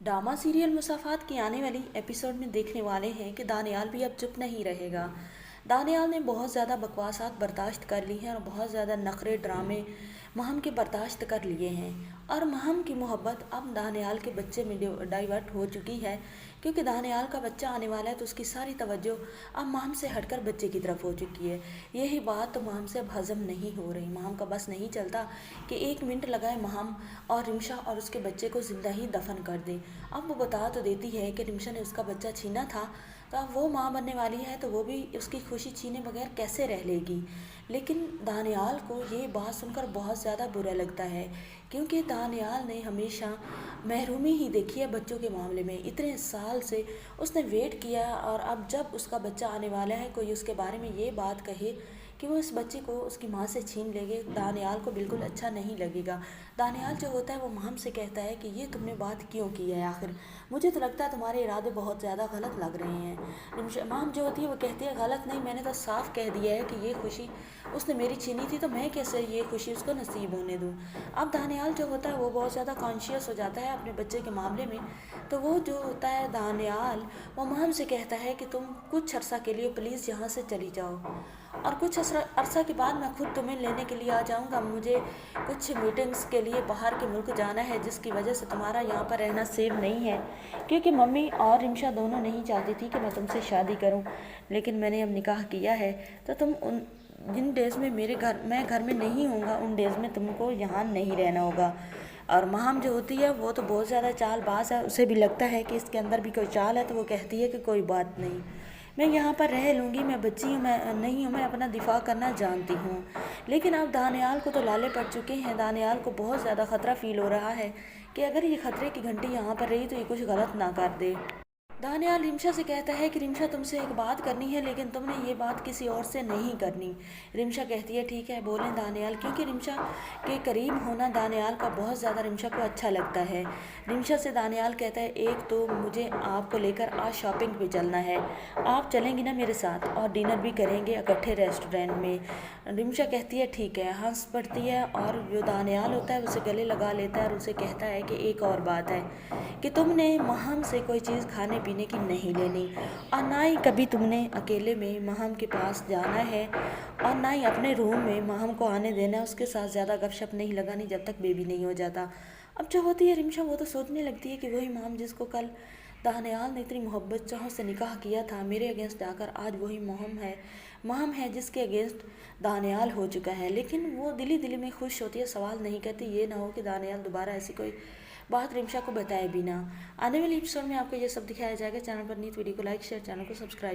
Drama serial मुसाफात की आने वाली एपिसोड में देखने वाले हैं कि दानियाल भी अब चुप नहीं रहेगा। दानियाल ने बहुत ज़्यादा बकवासात बर्दाश्त कर ली हैं और बहुत ज़्यादा नखरे ड्रामे महम के बर्दाश्त कर लिए हैं। और महम की मोहब्बत अब दानियाल के बच्चे में डाइवर्ट हो चुकी है, क्योंकि दानियाल का बच्चा आने वाला है तो उसकी सारी तवज्जो अब महम से हटकर बच्चे की तरफ हो चुकी है। यही बात तो महम से अब हज़म नहीं हो रही। महम का बस नहीं चलता कि 1 मिनट लगाए महम और रिमशा और उसके बच्चे को ज़िंदा ही दफन कर दे। अब वो बता तो देती है कि रिमशा ने उसका बच्चा छीना था, तो अब वो माँ बनने वाली है तो वो भी उसकी खुशी छीने बगैर कैसे रह लेगी। लेकिन दानियाल को ये बात सुनकर बहुत ज़्यादा बुरा लगता है, क्योंकि दानियाल ने हमेशा महरूमी ही देखी है बच्चों के मामले में। इतने साल से उसने वेट किया, और अब जब उसका बच्चा आने वाला है कोई उसके बारे में ये बात कहे कि वो इस बच्चे को उसकी माँ से छीन लेंगे, दानियाल को बिल्कुल अच्छा नहीं लगेगा। दानियाल जो होता है वो महम से कहता है कि ये तुमने बात क्यों की है आखिर, मुझे तो लगता है तुम्हारे इरादे बहुत ज़्यादा गलत लग रहे हैं। महम जो होती है वो कहती है गलत नहीं, मैंने तो साफ कह दिया है कि ये खुशी उसने मेरी छीनी थी तो मैं कैसे ये खुशी उसको नसीब होने दूँ। अब दानियाल जो होता है वो बहुत ज़्यादा कॉन्शियस हो जाता है अपने बच्चे के मामले में, तो वो जो होता है दानियाल वो महम से कहता है कि तुम कुछ अरसा के लिए प्लीज़ यहाँ से चली जाओ, और कुछ अरसा के बाद मैं खुद तुम्हें लेने के लिए आ जाऊँगा। मुझे कुछ मीटिंग्स के लिए बाहर के मुल्क जाना है, जिसकी वजह से तुम्हारा यहाँ पर रहना सेफ नहीं है, क्योंकि मम्मी और रिमशा दोनों नहीं चाहती थी कि मैं तुमसे शादी करूँ, लेकिन मैंने अब निकाह किया है तो तुम उन जिन डेज़ में मैं घर में नहीं हूँगा उन डेज़ में तुमको यहाँ नहीं रहना होगा। और महम जो होती है वो तो बहुत ज़्यादा चालबाज है, उसे भी लगता है कि इसके अंदर भी कोई चाल है, तो वो कहती है कि कोई बात नहीं, मैं यहाँ पर रह लूँगी, मैं बच्ची हूँ, मैं नहीं हूँ, मैं अपना दिफा करना जानती हूँ। लेकिन अब दानियाल को तो लाले पड़ चुके हैं। दानियाल को बहुत ज़्यादा ख़तरा फ़ील हो रहा है कि अगर ये ख़तरे की घंटी यहाँ पर रही तो ये कुछ गलत ना कर दे। दानियाल रिमशा से कहता है कि रिमशा तुमसे एक बात करनी है, लेकिन तुमने ये बात किसी और से नहीं करनी। रिमशा कहती है ठीक है बोलें दानियाल, क्योंकि रिमशा के करीब होना दानियाल का बहुत ज़्यादा रिमशा को अच्छा लगता है। रिमशा से दानियाल कहता है एक तो मुझे आपको लेकर आज शॉपिंग पे चलना है, आप चलेंगी ना मेरे साथ, और डिनर भी करेंगे इकट्ठे रेस्टोरेंट में। रिमशा कहती है ठीक है, हंस पड़ती है, और जो दानियाल होता है उसे गले लगा लेता है और उसे कहता है कि एक और बात है कि तुमने महम से कोई चीज़ खाने पीने की नहीं लेनी, और ना ही कभी तुमने अकेले में महम के पास जाना है, और ना ही अपने रूम में महम को आने देना है, उसके साथ ज़्यादा गपशप नहीं लगानी जब तक बेबी नहीं हो जाता। अब जो होती है रिमशा वो तो सोचने लगती है कि वही महम जिसको कल दानियाल ने इतनी मोहब्बत चाह से निकाह किया था, मेरे अगेंस्ट आकर आज वही महम है जिसके अगेंस्ट दानियाल हो चुका है। लेकिन वो दिली दिली में खुश होती है, सवाल नहीं करती, ये ना हो कि दानियाल दोबारा ऐसी कोई बात रिमशा को बताए बिना। आने वाली एपिसोड में आपको ये सब दिखाया जाएगा। चैनल पर न्यू वीडियो को लाइक शेयर, चैनल को सब्सक्राइब।